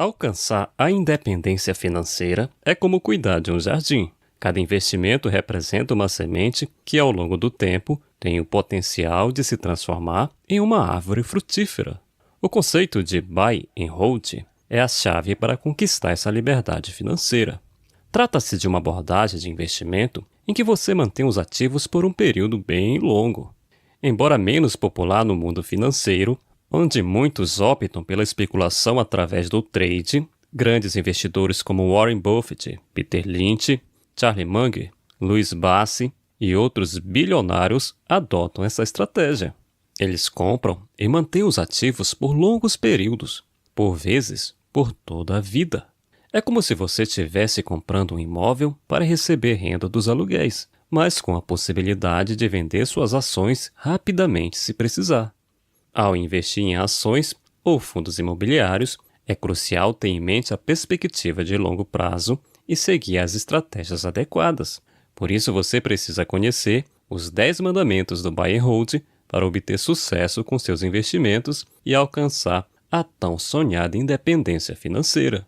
Alcançar a independência financeira é como cuidar de um jardim. Cada investimento representa uma semente que, ao longo do tempo, tem o potencial de se transformar em uma árvore frutífera. O conceito de buy and hold é a chave para conquistar essa liberdade financeira. Trata-se de uma abordagem de investimento em que você mantém os ativos por um período bem longo. Embora menos popular no mundo financeiro, onde muitos optam pela especulação através do trade, grandes investidores como Warren Buffett, Peter Lynch, Charlie Munger, Louis Bassi e outros bilionários adotam essa estratégia. Eles compram e mantêm os ativos por longos períodos, por vezes por toda a vida. É como se você estivesse comprando um imóvel para receber renda dos aluguéis, mas com a possibilidade de vender suas ações rapidamente se precisar. Ao investir em ações ou fundos imobiliários, é crucial ter em mente a perspectiva de longo prazo e seguir as estratégias adequadas. Por isso você precisa conhecer os 10 mandamentos do Buy and Hold para obter sucesso com seus investimentos e alcançar a tão sonhada independência financeira.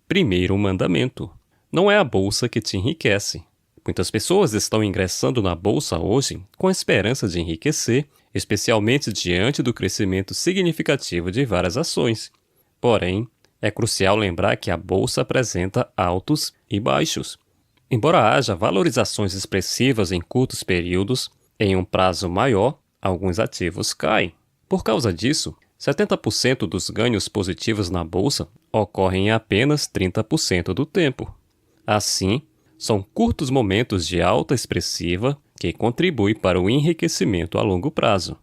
Primeiro mandamento: não é a bolsa que te enriquece. Muitas pessoas estão ingressando na bolsa hoje com a esperança de enriquecer, especialmente diante do crescimento significativo de várias ações. Porém, é crucial lembrar que a bolsa apresenta altos e baixos. Embora haja valorizações expressivas em curtos períodos, em um prazo maior, alguns ativos caem. Por causa disso, 70% dos ganhos positivos na bolsa ocorrem em apenas 30% do tempo. Assim, são curtos momentos de alta expressiva que contribuem para o enriquecimento a longo prazo.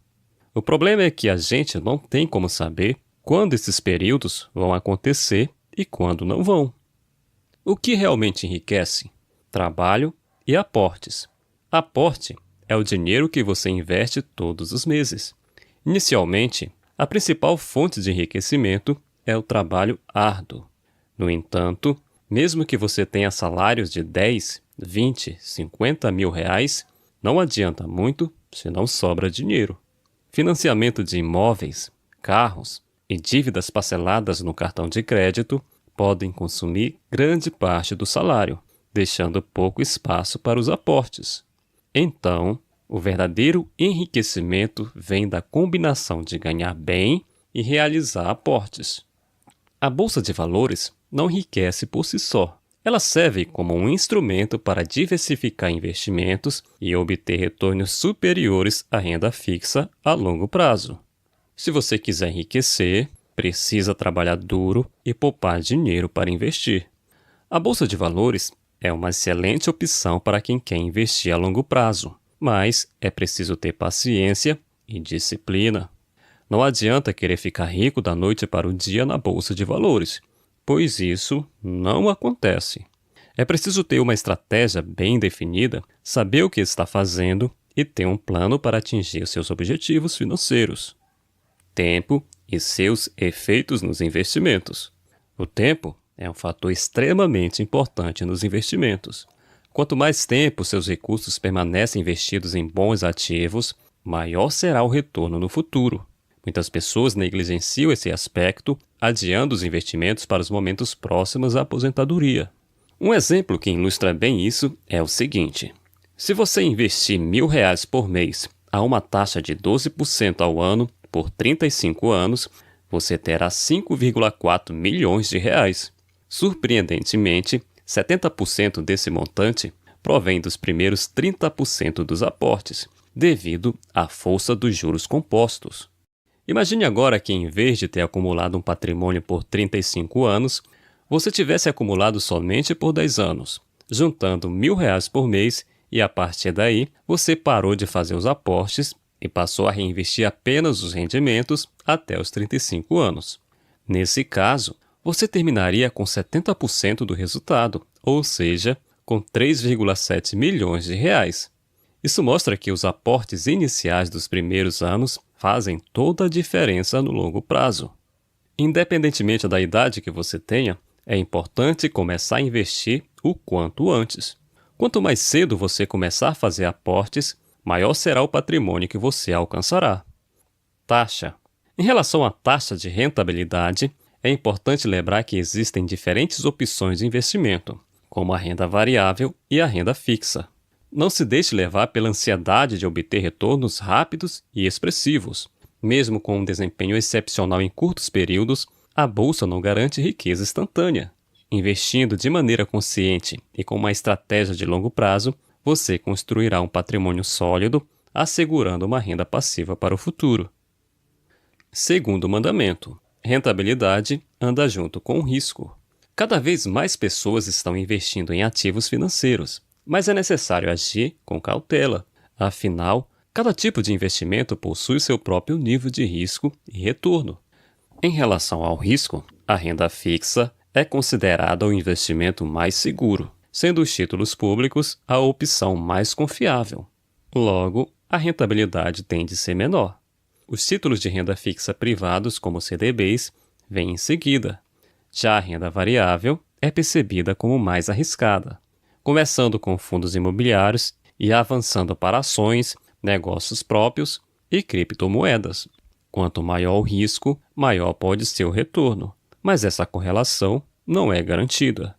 O problema é que a gente não tem como saber quando esses períodos vão acontecer e quando não vão. O que realmente enriquece? Trabalho e aportes. Aporte é o dinheiro que você investe todos os meses. Inicialmente, a principal fonte de enriquecimento é o trabalho árduo. No entanto, mesmo que você tenha salários de 10, 20, 50 mil reais, não adianta muito se não sobra dinheiro. Financiamento de imóveis, carros e dívidas parceladas no cartão de crédito podem consumir grande parte do salário, deixando pouco espaço para os aportes. Então, o verdadeiro enriquecimento vem da combinação de ganhar bem e realizar aportes. A bolsa de valores não enriquece por si só. Ela serve como um instrumento para diversificar investimentos e obter retornos superiores à renda fixa a longo prazo. Se você quiser enriquecer, precisa trabalhar duro e poupar dinheiro para investir. A bolsa de valores é uma excelente opção para quem quer investir a longo prazo, mas é preciso ter paciência e disciplina. Não adianta querer ficar rico da noite para o dia na bolsa de valores, pois isso não acontece. É preciso ter uma estratégia bem definida, saber o que está fazendo e ter um plano para atingir seus objetivos financeiros. Tempo e seus efeitos nos investimentos. O tempo é um fator extremamente importante nos investimentos. Quanto mais tempo seus recursos permanecem investidos em bons ativos, maior será o retorno no futuro. Muitas pessoas negligenciam esse aspecto, adiando os investimentos para os momentos próximos à aposentadoria. Um exemplo que ilustra bem isso é o seguinte: se você investir R$1.000 por mês a uma taxa de 12% ao ano por 35 anos, você terá 5,4 milhões de reais. Surpreendentemente, 70% desse montante provém dos primeiros 30% dos aportes, devido à força dos juros compostos. Imagine agora que, em vez de ter acumulado um patrimônio por 35 anos, você tivesse acumulado somente por 10 anos, juntando R$1.000 por mês e, a partir daí, você parou de fazer os aportes e passou a reinvestir apenas os rendimentos até os 35 anos. Nesse caso, você terminaria com 70% do resultado, ou seja, com 3,7 milhões de reais. Isso mostra que os aportes iniciais dos primeiros anos fazem toda a diferença no longo prazo. Independentemente da idade que você tenha, é importante começar a investir o quanto antes. Quanto mais cedo você começar a fazer aportes, maior será o patrimônio que você alcançará. Taxa. Em relação à taxa de rentabilidade, É importante lembrar que existem diferentes opções de investimento, como a renda variável e a renda fixa. Não se deixe levar pela ansiedade de obter retornos rápidos e expressivos. Mesmo com um desempenho excepcional em curtos períodos, a bolsa não garante riqueza instantânea. Investindo de maneira consciente e com uma estratégia de longo prazo, você construirá um patrimônio sólido, assegurando uma renda passiva para o futuro. Segundo mandamento: rentabilidade anda junto com o risco. Cada vez mais pessoas estão investindo em ativos financeiros, mas é necessário agir com cautela. Afinal, cada tipo de investimento possui seu próprio nível de risco e retorno. Em relação ao risco, a renda fixa é considerada o investimento mais seguro, sendo os títulos públicos a opção mais confiável. Logo, a rentabilidade tende a ser menor. Os títulos de renda fixa privados, como CDBs, vêm em seguida. Já a renda variável é percebida como mais arriscada, começando com fundos imobiliários e avançando para ações, negócios próprios e criptomoedas. Quanto maior o risco, maior pode ser o retorno, mas essa correlação não é garantida.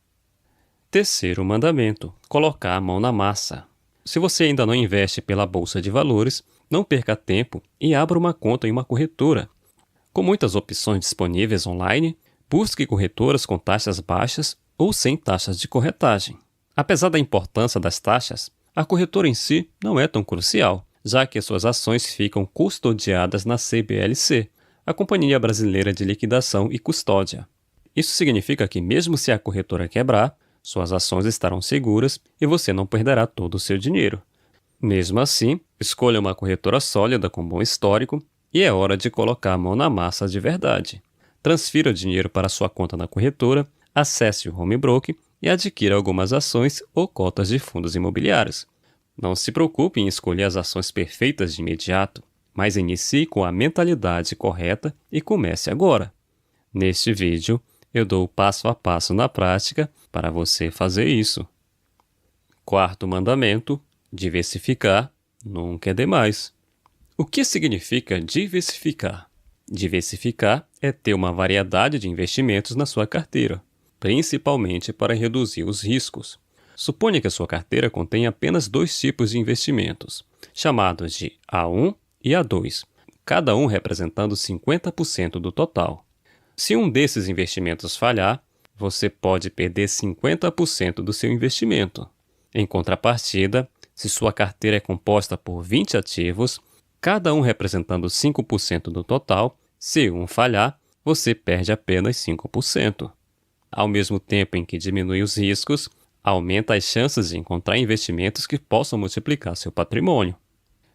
Terceiro mandamento: colocar a mão na massa. Se você ainda não investe pela Bolsa de Valores, não perca tempo e abra uma conta em uma corretora. Com muitas opções disponíveis online, busque corretoras com taxas baixas ou sem taxas de corretagem. Apesar da importância das taxas, a corretora em si não é tão crucial, já que suas ações ficam custodiadas na CBLC, a Companhia Brasileira de Liquidação e Custódia. Isso significa que mesmo se a corretora quebrar, suas ações estarão seguras e você não perderá todo o seu dinheiro. Mesmo assim, escolha uma corretora sólida com bom histórico e é hora de colocar a mão na massa de verdade. Transfira o dinheiro para sua conta na corretora, acesse o home broker e adquira algumas ações ou cotas de fundos imobiliários. Não se preocupe em escolher as ações perfeitas de imediato, mas inicie com a mentalidade correta e comece agora. Neste vídeo, eu dou o passo a passo na prática para você fazer isso. Quarto mandamento: diversificar nunca é demais. O que significa diversificar? Diversificar é ter uma variedade de investimentos na sua carteira, principalmente para reduzir os riscos. Suponha que a sua carteira contém apenas 2 tipos de investimentos, chamados de A1 e A2, cada um representando 50% do total. Se um desses investimentos falhar, você pode perder 50% do seu investimento. Em contrapartida, se sua carteira é composta por 20 ativos, cada um representando 5% do total, se um falhar, você perde apenas 5%. Ao mesmo tempo em que diminui os riscos, aumenta as chances de encontrar investimentos que possam multiplicar seu patrimônio.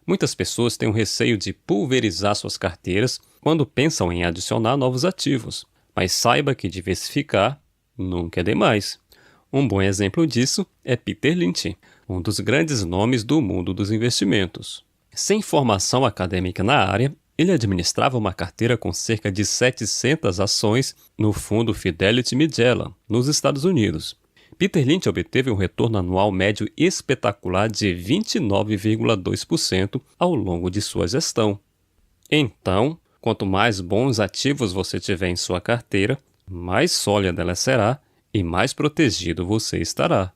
Muitas pessoas têm o receio de pulverizar suas carteiras quando pensam em adicionar novos ativos, mas saiba que diversificar nunca é demais. Um bom exemplo disso é Peter Lynch, um dos grandes nomes do mundo dos investimentos. Sem formação acadêmica na área, ele administrava uma carteira com cerca de 700 ações no fundo Fidelity Magellan, nos Estados Unidos. Peter Lynch obteve um retorno anual médio espetacular de 29,2% ao longo de sua gestão. Então, quanto mais bons ativos você tiver em sua carteira, mais sólida ela será e mais protegido você estará.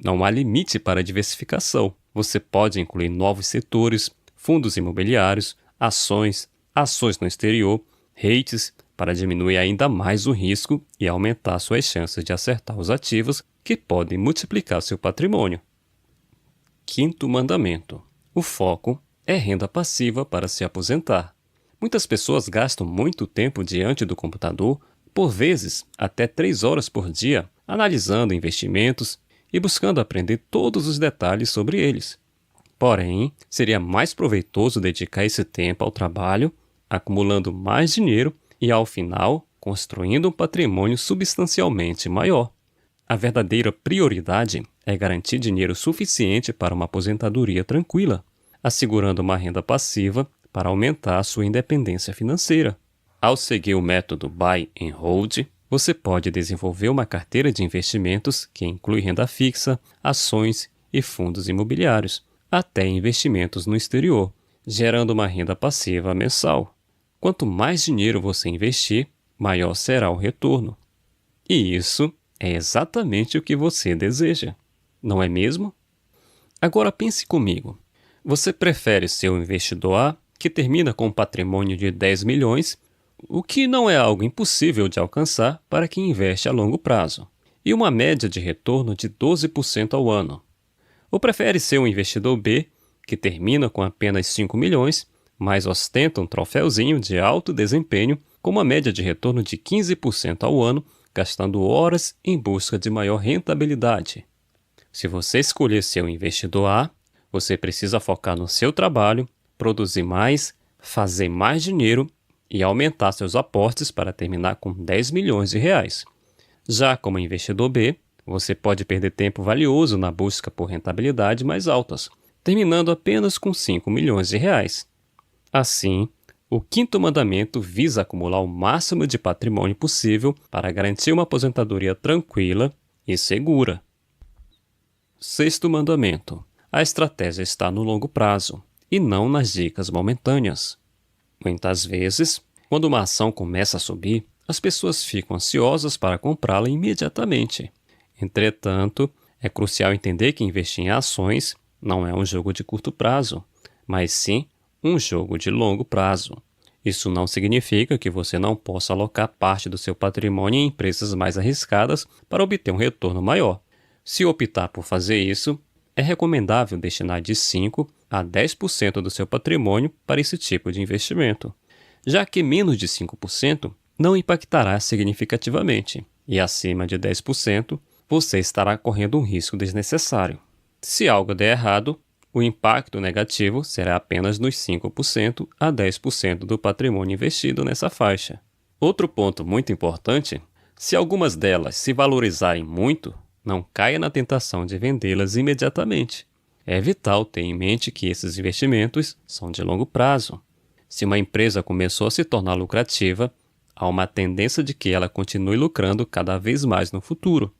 Não há limite para a diversificação. Você pode incluir novos setores, fundos imobiliários, ações no exterior, REITs, para diminuir ainda mais o risco e aumentar suas chances de acertar os ativos que podem multiplicar seu patrimônio. Quinto mandamento: o foco é renda passiva para se aposentar. Muitas pessoas gastam muito tempo diante do computador, por vezes até 3 horas por dia, analisando investimentos e buscando aprender todos os detalhes sobre eles. Porém, seria mais proveitoso dedicar esse tempo ao trabalho, acumulando mais dinheiro e, ao final, construindo um patrimônio substancialmente maior. A verdadeira prioridade é garantir dinheiro suficiente para uma aposentadoria tranquila, assegurando uma renda passiva para aumentar a sua independência financeira. Ao seguir o método Buy and Hold, você pode desenvolver uma carteira de investimentos que inclui renda fixa, ações e fundos imobiliários, até investimentos no exterior, gerando uma renda passiva mensal. Quanto mais dinheiro você investir, maior será o retorno. E isso é exatamente o que você deseja, não é mesmo? Agora pense comigo. Você prefere ser um investidor A que termina com um patrimônio de 10 milhões, o que não é algo impossível de alcançar para quem investe a longo prazo, e uma média de retorno de 12% ao ano? Ou prefere ser um investidor B que termina com apenas 5 milhões, mas ostenta um troféuzinho de alto desempenho com uma média de retorno de 15% ao ano, gastando horas em busca de maior rentabilidade? Se você escolher ser um investidor A, você precisa focar no seu trabalho, produzir mais, fazer mais dinheiro e aumentar seus aportes para terminar com 10 milhões de reais. Já como investidor B, você pode perder tempo valioso na busca por rentabilidade mais altas, terminando apenas com 5 milhões de reais. Assim, o quinto mandamento visa acumular o máximo de patrimônio possível para garantir uma aposentadoria tranquila e segura. Sexto mandamento: a estratégia está no longo prazo e não nas dicas momentâneas. Muitas vezes, quando uma ação começa a subir, as pessoas ficam ansiosas para comprá-la imediatamente. Entretanto, é crucial entender que investir em ações não é um jogo de curto prazo, mas sim um jogo de longo prazo. Isso não significa que você não possa alocar parte do seu patrimônio em empresas mais arriscadas para obter um retorno maior. Se optar por fazer isso, é recomendável destinar de 5% a 10% do seu patrimônio para esse tipo de investimento, já que menos de 5% não impactará significativamente, e acima de 10% você estará correndo um risco desnecessário. Se algo der errado, o impacto negativo será apenas nos 5% a 10% do patrimônio investido nessa faixa. Outro ponto muito importante: se algumas delas se valorizarem muito, não caia na tentação de vendê-las imediatamente. É vital ter em mente que esses investimentos são de longo prazo. Se uma empresa começou a se tornar lucrativa, há uma tendência de que ela continue lucrando cada vez mais no futuro,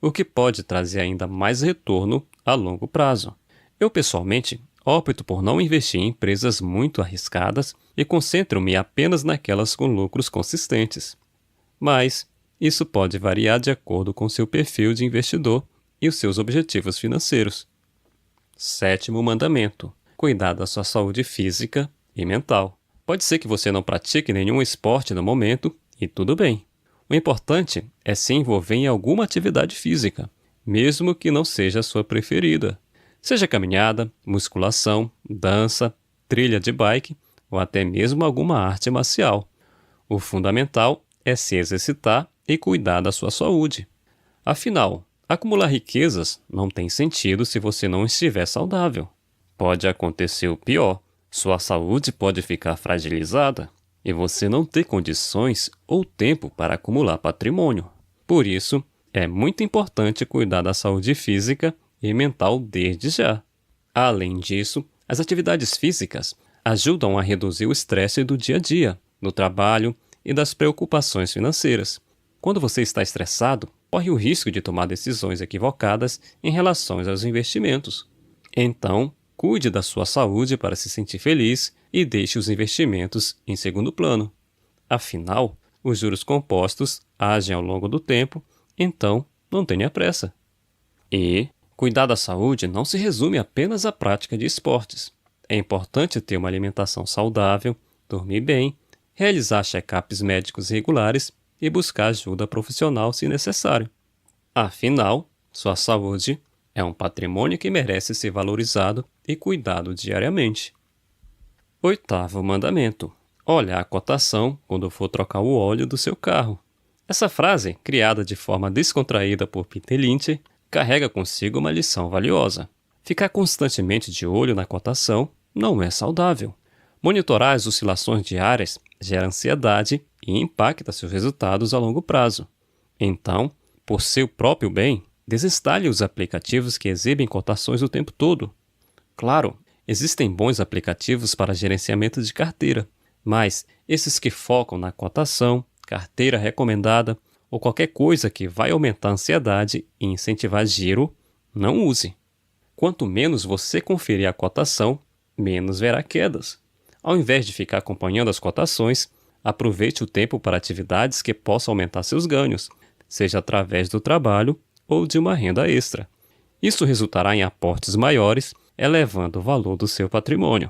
o que pode trazer ainda mais retorno a longo prazo. Eu, pessoalmente, opto por não investir em empresas muito arriscadas e concentro-me apenas naquelas com lucros consistentes. Mas isso pode variar de acordo com seu perfil de investidor e os seus objetivos financeiros. Sétimo mandamento: cuidar da sua saúde física e mental. Pode ser que você não pratique nenhum esporte no momento, e tudo bem. O importante é se envolver em alguma atividade física, mesmo que não seja a sua preferida. Seja caminhada, musculação, dança, trilha de bike ou até mesmo alguma arte marcial. O fundamental é se exercitar e cuidar da sua saúde. Afinal, acumular riquezas não tem sentido se você não estiver saudável. Pode acontecer o pior: sua saúde pode ficar fragilizada e você não ter condições ou tempo para acumular patrimônio. Por isso, é muito importante cuidar da saúde física e mental desde já. Além disso, as atividades físicas ajudam a reduzir o estresse do dia a dia, do trabalho e das preocupações financeiras. Quando você está estressado, corre o risco de tomar decisões equivocadas em relação aos investimentos. Então, cuide da sua saúde para se sentir feliz e deixe os investimentos em segundo plano. Afinal, os juros compostos agem ao longo do tempo, então não tenha pressa. E cuidar da saúde não se resume apenas à prática de esportes. É importante ter uma alimentação saudável, dormir bem, realizar check-ups médicos regulares e buscar ajuda profissional se necessário. Afinal, sua saúde é um patrimônio que merece ser valorizado e cuidado diariamente. Oitavo mandamento: olhar a cotação quando for trocar o óleo do seu carro. Essa frase, criada de forma descontraída por Peter Lynch, carrega consigo uma lição valiosa. Ficar constantemente de olho na cotação não é saudável. Monitorar as oscilações diárias gera ansiedade e impacta seus resultados a longo prazo. Então, por seu próprio bem, desinstale os aplicativos que exibem cotações o tempo todo. Claro, existem bons aplicativos para gerenciamento de carteira, mas esses que focam na cotação, carteira recomendada ou qualquer coisa que vai aumentar a ansiedade e incentivar giro, não use. Quanto menos você conferir a cotação, menos verá quedas. Ao invés de ficar acompanhando as cotações, Aproveite o tempo para atividades que possam aumentar seus ganhos, seja através do trabalho ou de uma renda extra. Isso resultará em aportes maiores, elevando o valor do seu patrimônio.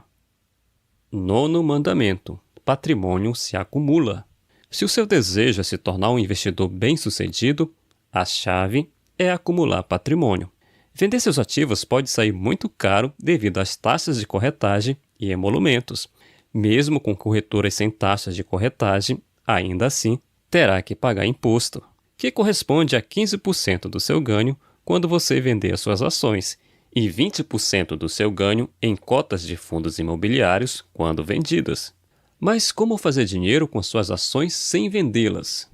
Nono mandamento: patrimônio se acumula. Se o seu desejo é se tornar um investidor bem-sucedido, a chave é acumular patrimônio. Vender seus ativos pode sair muito caro devido às taxas de corretagem e emolumentos. Mesmo com corretoras sem taxas de corretagem, ainda assim terá que pagar imposto, que corresponde a 15% do seu ganho quando você vender as suas ações e 20% do seu ganho em cotas de fundos imobiliários quando vendidas. Mas como fazer dinheiro com suas ações sem vendê-las?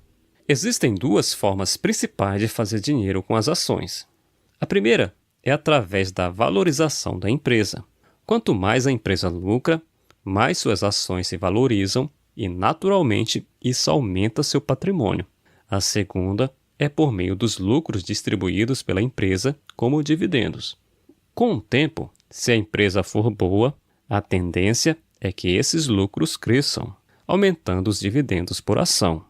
Existem duas formas principais de fazer dinheiro com as ações. A primeira é através da valorização da empresa. Quanto mais a empresa lucra, mais suas ações se valorizam e, naturalmente, isso aumenta seu patrimônio. A segunda é por meio dos lucros distribuídos pela empresa como dividendos. Com o tempo, se a empresa for boa, a tendência é que esses lucros cresçam, aumentando os dividendos por ação.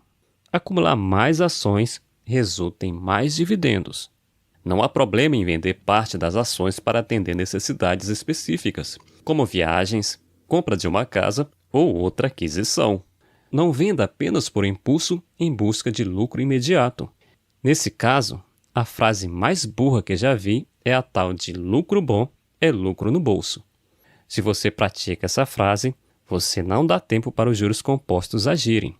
Acumular mais ações resulta em mais dividendos. Não há problema em vender parte das ações para atender necessidades específicas, como viagens, compra de uma casa ou outra aquisição. Não venda apenas por impulso em busca de lucro imediato. Nesse caso, a frase mais burra que já vi é a tal de lucro bom é lucro no bolso. Se você pratica essa frase, você não dá tempo para os juros compostos agirem.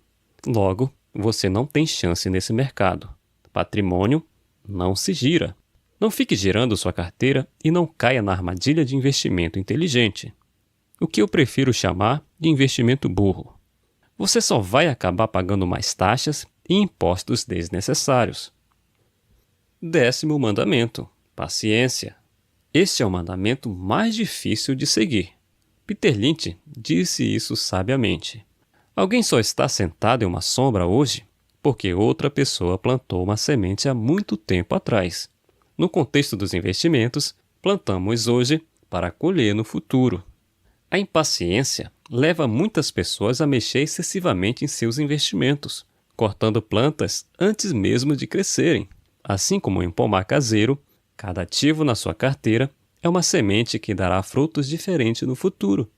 Logo, você não tem chance nesse mercado. Patrimônio não se gira. Não fique girando sua carteira e não caia na armadilha de investimento inteligente, o que eu prefiro chamar de investimento burro. Você só vai acabar pagando mais taxas e impostos desnecessários. 10º mandamento: paciência. Este é o mandamento mais difícil de seguir. Peter Lynch disse isso sabiamente. Alguém só está sentado em uma sombra hoje porque outra pessoa plantou uma semente há muito tempo atrás. No contexto dos investimentos, plantamos hoje para colher no futuro. A impaciência leva muitas pessoas a mexer excessivamente em seus investimentos, cortando plantas antes mesmo de crescerem. Assim como em um pomar caseiro, cada ativo na sua carteira é uma semente que dará frutos diferentes no futuro.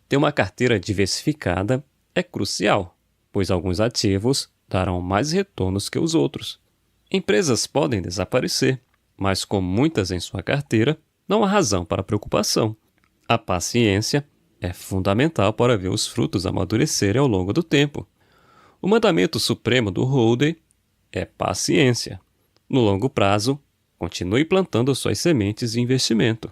Ter uma carteira diversificada é crucial, pois alguns ativos darão mais retornos que os outros. Empresas podem desaparecer, mas com muitas em sua carteira, não há razão para preocupação. A paciência é fundamental para ver os frutos amadurecerem ao longo do tempo. O mandamento supremo do Hold'em é paciência. No longo prazo, continue plantando suas sementes de investimento.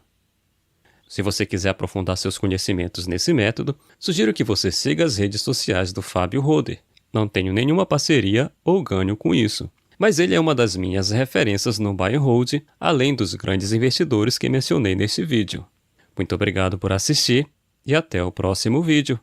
Se você quiser aprofundar seus conhecimentos nesse método, sugiro que você siga as redes sociais do Fábio Roder. Não tenho nenhuma parceria ou ganho com isso, mas ele é uma das minhas referências no Buy and Hold, além dos grandes investidores que mencionei neste vídeo. Muito obrigado por assistir e até o próximo vídeo.